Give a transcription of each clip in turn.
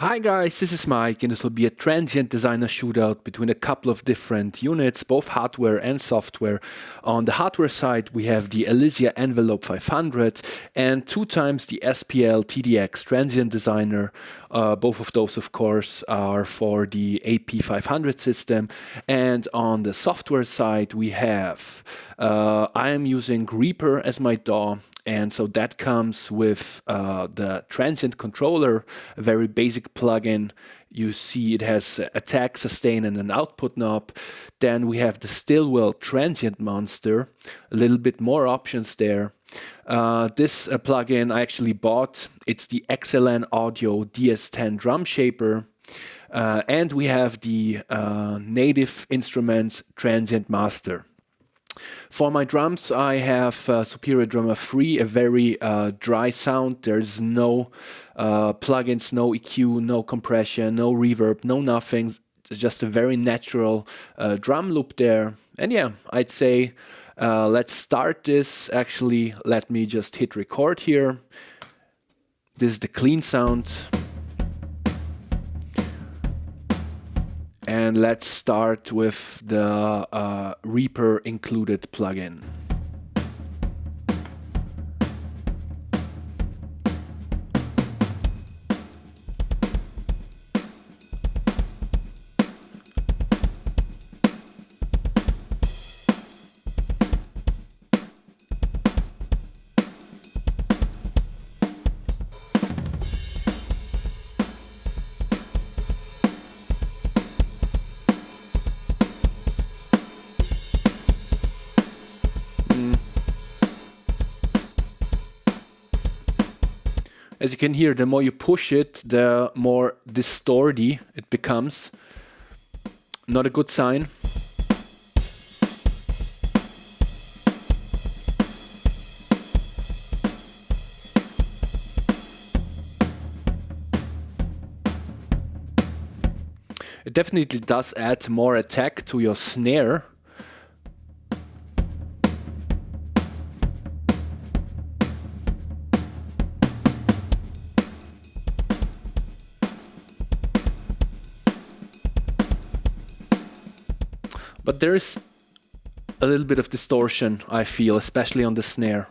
Hi guys, this is Mike and this will be a transient designer shootout between a couple of different units, both hardware and software. On the hardware side we have the Elysia Envelope 500 and 2 times the SPL TDx transient designer. Both of those of course are for the AP500 system. And on the software side we have, I am using Reaper as my DAW. And so that comes with the transient controller, a very basic plugin. You see it has attack, sustain, and an output knob. Then we have the Stillwell Transient Master, a little bit more options there. This plugin I actually bought. It's the XLN Audio DS10 drum shaper. And we have the Native Instruments Transient Master. For my drums, I have Superior Drummer 3, a very dry sound. There's no plugins, no EQ, no compression, no reverb, no nothing. It's just a very natural drum loop there. And yeah, I'd say let's start this. Actually, let me just hit record here. This is the clean sound. And let's start with the Reaper included plugin. As you can hear, the more you push it, the more distorty it becomes. Not a good sign. It definitely does add more attack to your snare. But there is a little bit of distortion, I feel, especially on the snare.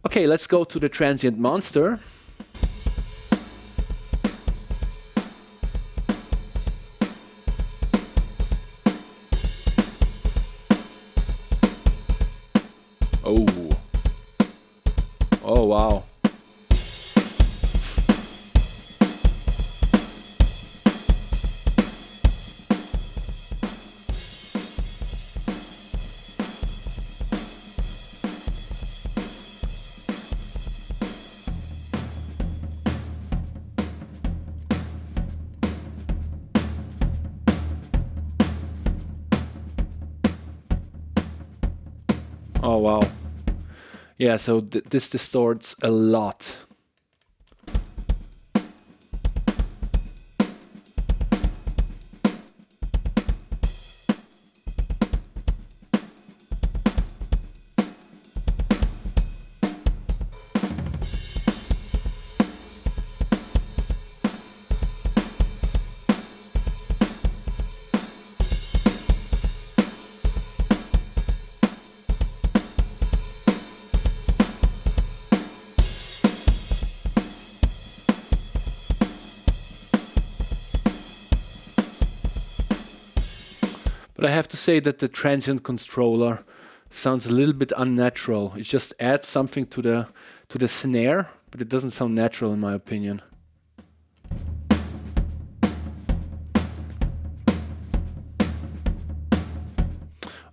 Okay, let's go to the Transient Master. Oh. Oh, wow. Oh, wow. Yeah, so this distorts a lot. But I have to say that the transient controller sounds a little bit unnatural. It just adds something to the snare, but it doesn't sound natural in my opinion.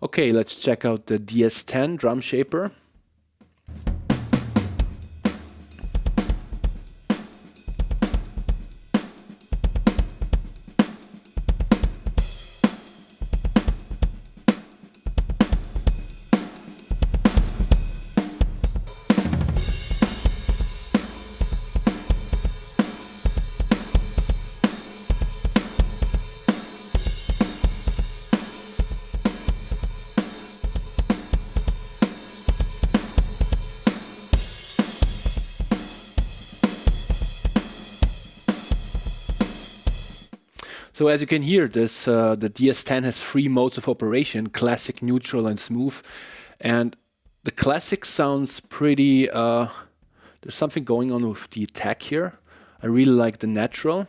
Okay, let's check out the DS10 drum shaper. So as you can hear, this the DS10 has 3 modes of operation: classic, neutral, and smooth. And the classic sounds pretty... there's something going on with the attack here. I really like the natural.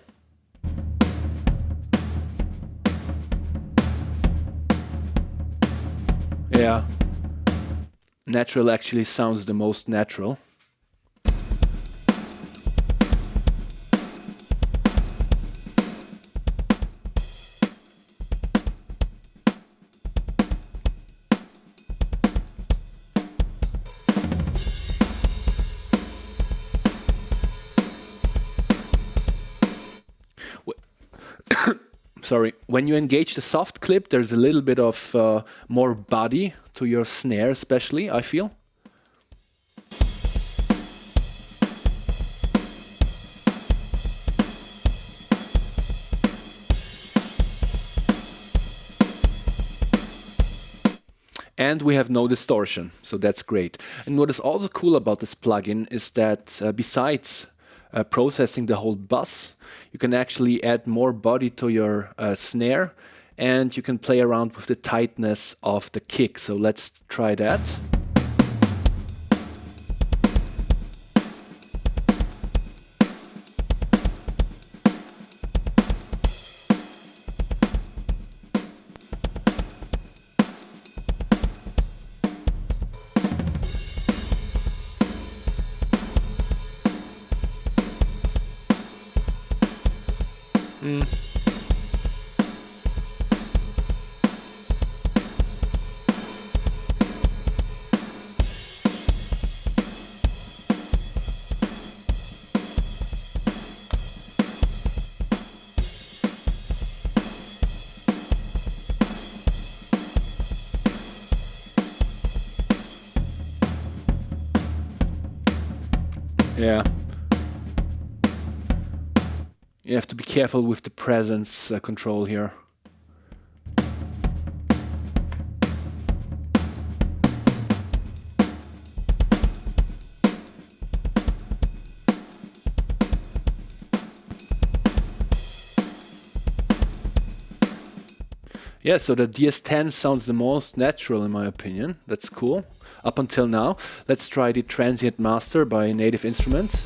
Yeah. Natural actually sounds the most natural. Sorry, when you engage the soft clip, there's a little bit of more body to your snare, especially, I feel. And we have no distortion, so that's great. And what is also cool about this plugin is that besides processing the whole bus, you can actually add more body to your snare, and you can play around with the tightness of the kick. So let's try that. Yeah. You have to be careful with the presence control here. Yeah, so the DS10 sounds the most natural in my opinion. That's cool. Up until now. Let's try the Transient Master by Native Instruments.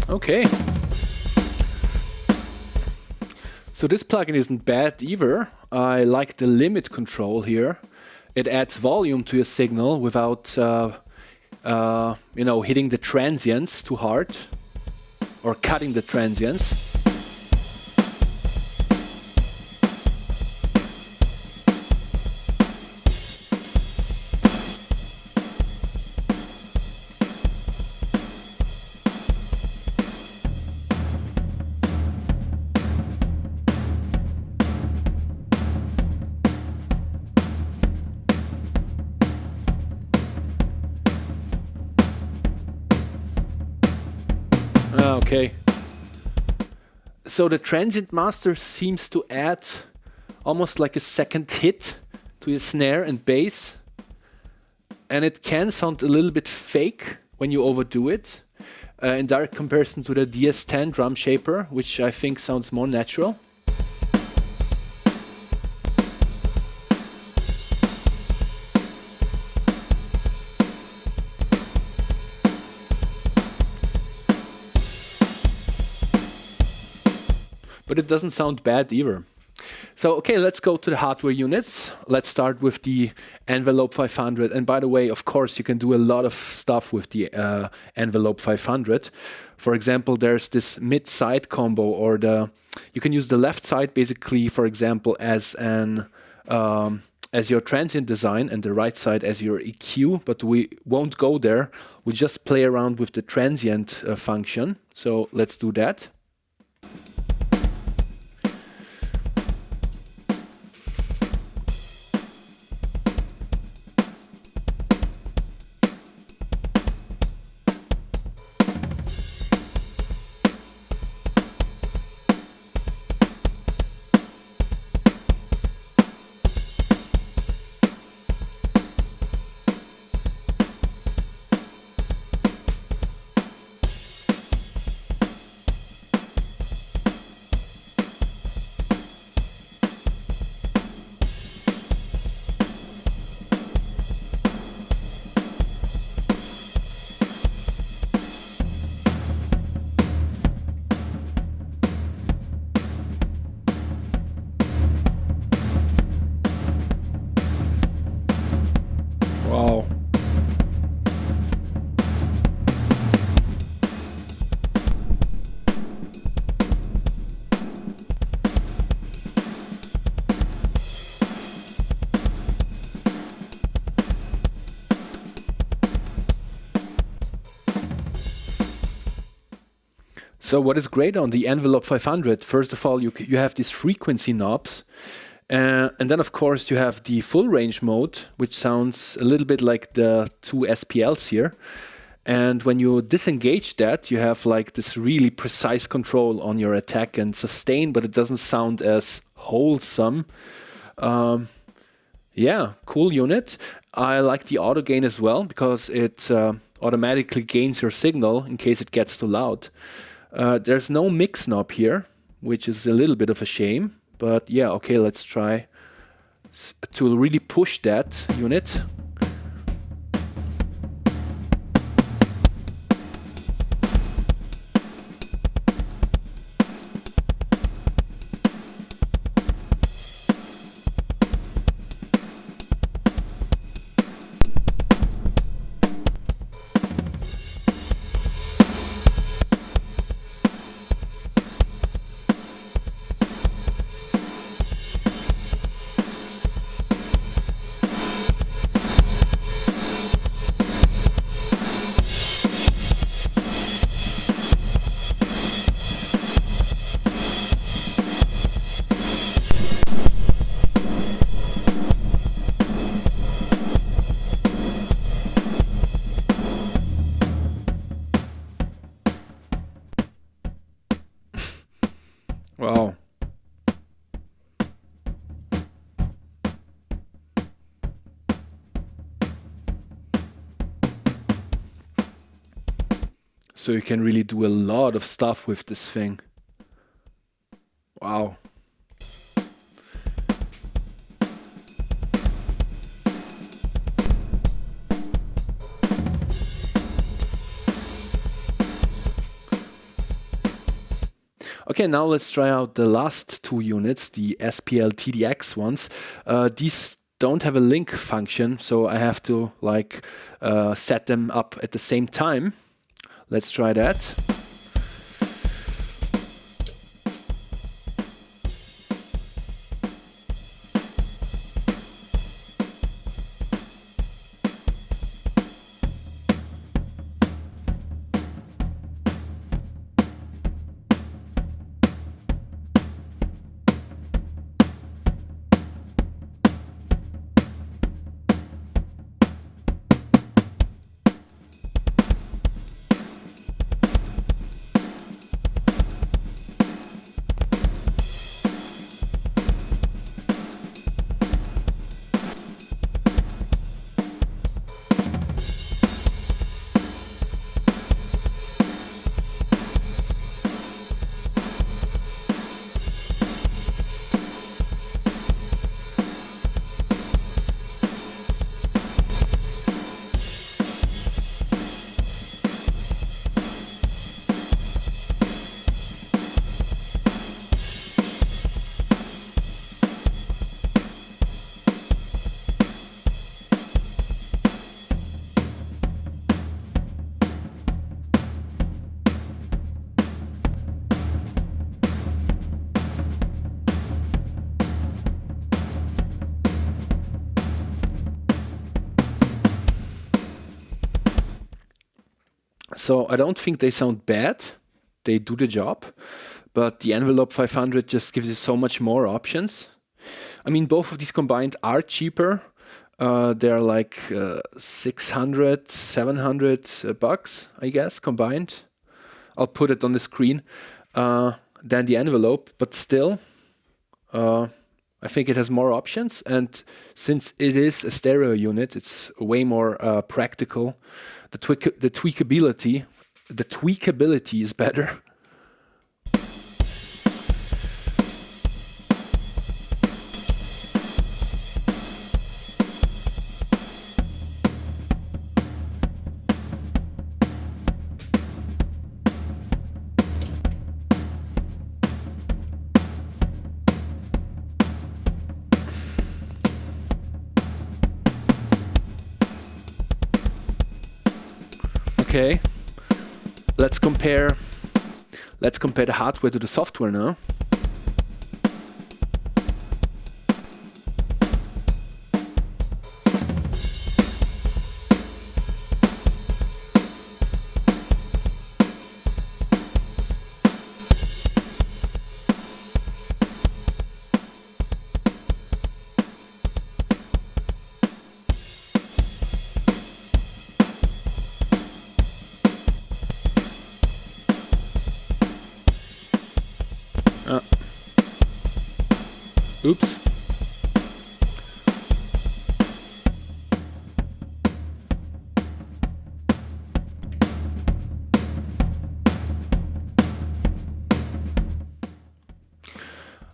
Okay. So this plugin isn't bad either. I like the limit control here. It adds volume to your signal without, hitting the transients too hard or cutting the transients. Okay. So the Transient Master seems to add almost like a second hit to your snare and bass. And it can sound a little bit fake when you overdo it, in direct comparison to the DS10 drum shaper, which I think sounds more natural. But it doesn't sound bad either. So, okay, let's go to the hardware units. Let's start with the Envelope 500. And by the way, of course, you can do a lot of stuff with the Envelope 500. For example, there's this mid-side combo, or you can use the left side basically, for example, as your transient design, and the right side as your EQ, but we won't go there. We just play around with the transient function. So let's do that. Wow. So what is great on the Envelope 500, first of all, you have these frequency knobs. And then, of course, you have the full range mode, which sounds a little bit like the two SPLs here. And when you disengage that, you have like this really precise control on your attack and sustain, but it doesn't sound as wholesome. Yeah, cool unit. I like the auto gain as well, because it automatically gains your signal in case it gets too loud. There's no mix knob here, which is a little bit of a shame. But yeah, okay, let's try to really push that unit. Wow. So you can really do a lot of stuff with this thing. Wow. Okay, now let's try out the last two units, the SPL TDx ones. These don't have a link function, so I have to like set them up at the same time. Let's try that. So I don't think they sound bad. They do the job. But the Envelope 500 just gives you so much more options. I mean, both of these combined are cheaper. They're like 600, 700 bucks, I guess, combined. I'll put it on the screen. Than the Envelope, but still, I think it has more options. And since it is a stereo unit, it's way more practical. The tweakability is better. Okay, let's compare the hardware to the software now. Oops.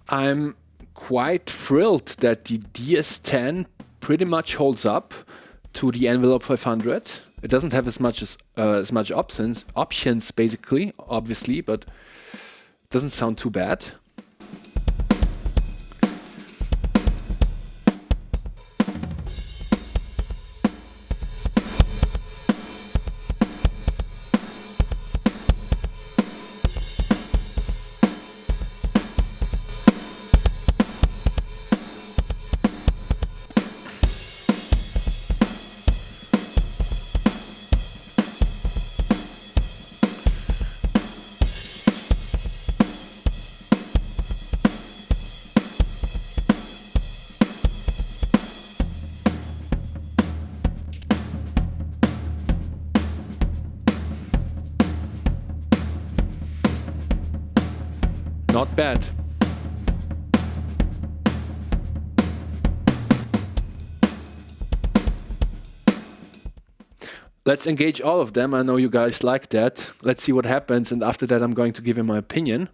I'm quite thrilled that the DS10 pretty much holds up to the Envelope 500. It doesn't have as much options basically, obviously, but it doesn't sound too bad. Not bad. Let's engage all of them. I know you guys like that. Let's see what happens, and after that I'm going to give you my opinion.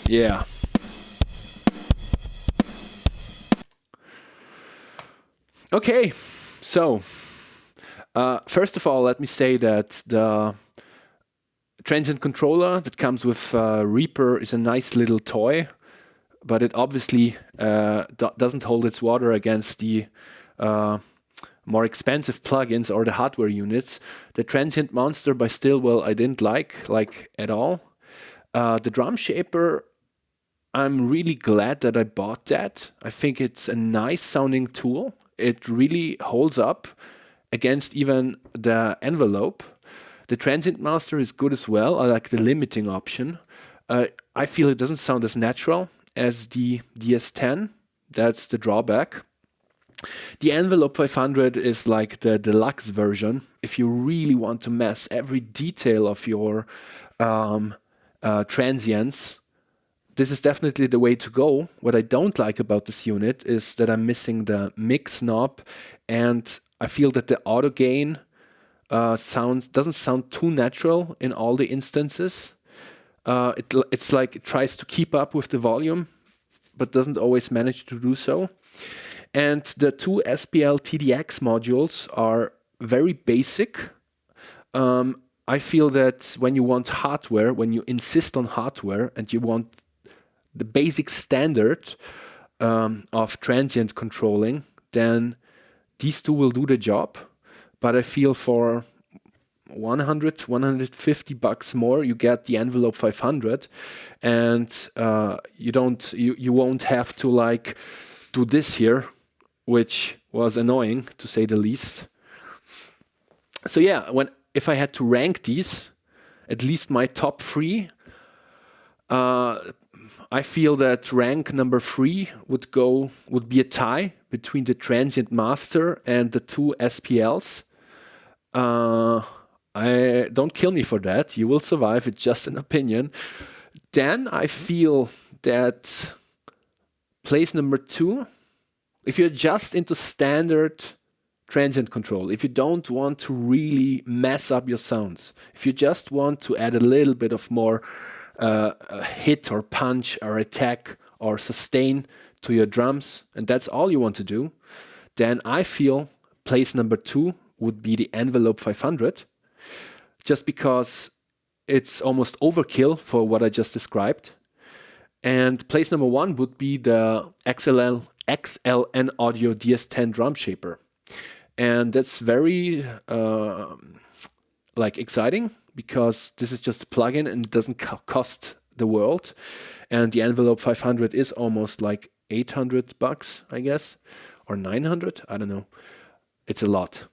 Yeah. Okay, so first of all, let me say that the transient controller that comes with Reaper is a nice little toy, but it obviously doesn't hold its water against the more expensive plugins or the hardware units. The Transient Master by Stillwell I didn't like at all. The drum shaper, I'm really glad that I bought that. I think it's a nice sounding tool. It really holds up against even the Envelope. The Transient Master is good as well. I like the limiting option. I feel it doesn't sound as natural as the DS10. That's the drawback. The Envelope 500 is like the deluxe version. If you really want to mess every detail of your transients, this is definitely the way to go. What I don't like about this unit is that I'm missing the mix knob, and I feel that the auto gain doesn't sound too natural in all the instances. It's like it tries to keep up with the volume, but doesn't always manage to do so. And the two SPL TDx modules are very basic. I feel that when you want hardware, when you insist on hardware and you want the basic standard of transient controlling, then these two will do the job, but I feel for 100, 150 bucks more, you get the Envelope 500, and you won't have to like do this here, which was annoying to say the least. So yeah, if I had to rank these, at least my top three, I feel that rank number 3 would be a tie between the Transient Master and the two SPLs. Don't kill me for that. You will survive. It's just an opinion. Then I feel that place number 2, if you're just into standard transient control, if you don't want to really mess up your sounds, if you just want to add a little bit of more a hit or punch or attack or sustain to your drums, and that's all you want to do, then I feel place number 2 would be the Envelope 500, just because it's almost overkill for what I just described. And place number 1 would be the XLN Audio DS10 drum shaper. And that's very exciting, because this is just a plugin and it doesn't cost the world. And the Envelope 500 is almost like 800 bucks, I guess, or 900, I don't know. It's a lot.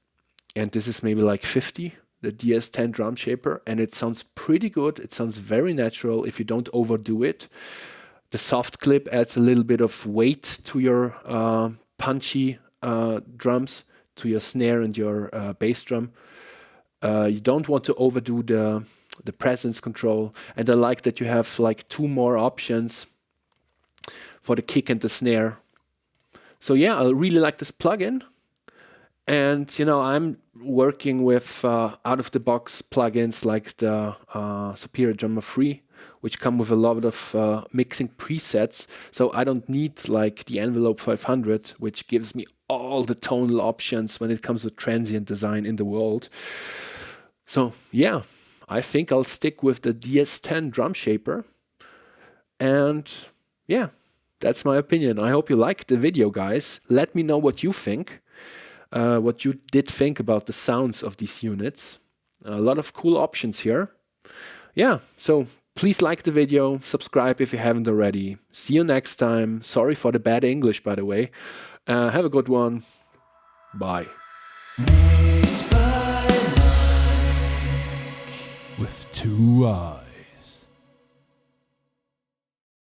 And this is maybe like 50, the DS10 drum shaper, and it sounds pretty good. It sounds very natural if you don't overdo it. The soft clip adds a little bit of weight to your punchy drums, to your snare and your bass drum. You don't want to overdo the presence control, and I like that you have like 2 more options for the kick and the snare. So yeah, I really like this plugin. And I'm working with out-of-the-box plugins like the Superior Drummer 3, which come with a lot of mixing presets. So I don't need like the Envelope 500, which gives me all the tonal options when it comes to transient design in the world. So yeah, I think I'll stick with the DS10 drum shaper. And yeah, that's my opinion. I hope you liked the video, guys. Let me know what you think. What you did think about the sounds of these units. A lot of cool options here. Yeah, so please like the video, subscribe if you haven't already. See you next time. Sorry for the bad English, by the way. Have a good one. Bye. With 2 eyes.